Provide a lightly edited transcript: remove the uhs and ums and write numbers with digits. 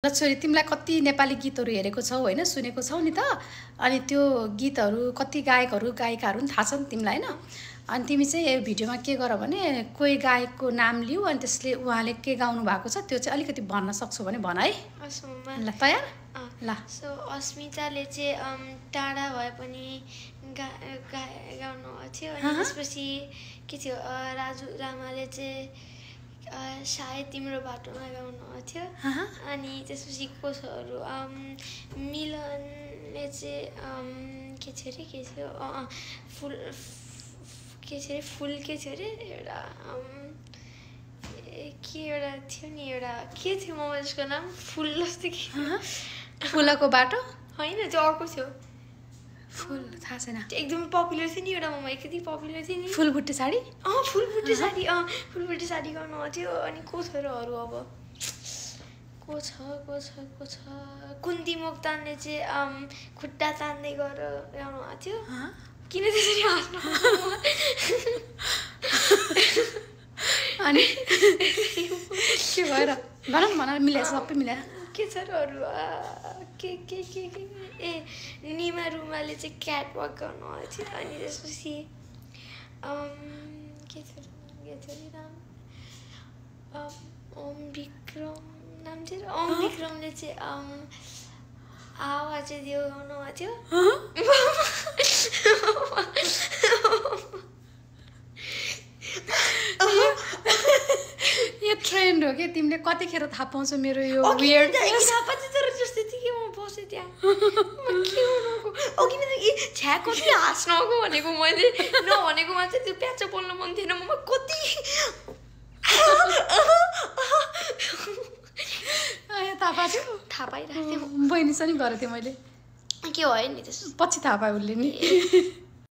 छोरी तिमीलाई कति नेपाली गीतहरू हेरेको छौ होइन सुनेको छौ नि त अनि त्यो गीतहरू कति गायकहरू गायिकाहरू पनि थाहा छ नि तिमीलाई होइन अनि तिमी चाहिँ यो भिडियोमा के गर भने कोही गायकको नाम लिऊ अनि त्यसले उहाँले के गाउनु भएको छ त्यो चाहिँ अलिकति भन्न सक्छौ भने भन है ल तयार ल सो अस्मिताले चाहिँ टाढा भए पनि गाउनु थियो अनि त्यसपछि के थियो राजु रामाले चाहिँ सायद तिम्रो बाटोमा गाउनु थियो अनि त्यसपछि कसहरू मिलनले चाहिँ के थियो अरे के थियो फुल के थियो अरे फुल के थियो अरे एउटा के एउटा थियो नि एउटा के थियो म त्यसको नाम फुल जस्तो कि फुलको बाटो होइन त्यो अर्को थियो फुल थाहा छैन एकदम पपुलर थियो नि एउटा मोमा कति पपुलर थियो नि फुलबुट्टे साडी फुलबुट्टे साडी फुलबुट्टे साडी गर्नु थियो अनि को छ र अरू अब को छ कुन्ती मोक्तानले चाहिँ खुट्टा तान्दै गएर गाउनु भएको थियो किन त्यसरी हाँस्नु अनि के भएर भन मिलाएर सबै मिलाएर के छ र अरू के ए निमा रुमाले चाहिँ क्याट वक गर्नु भएको थियो अनि त्यसपछि के थियो नाम ओम विक्रम नाम थियो ओम विक्रमले चाहिँ आवाज चाहिँ दियो गाउनु भएको थियो यो ट्रेन्ड हो कि तिमीले कतिखेर थाहा पाउँछौ मेरो यो वियर्ड जस्तै थियो कि म बसेँ त्यहाँ के गर्नुको अघि त छ्या कति हाँस्नको भनेको मैले नभनेकोमा चाहिँ त्यो प्याचो बोल्न मन थिएन ममा कति थाहा पाइरहेको थियो बहिनीसँग गरेको थिएँ मैले के भयो नि त्यसो पछि थाहा पाएँ उसले नि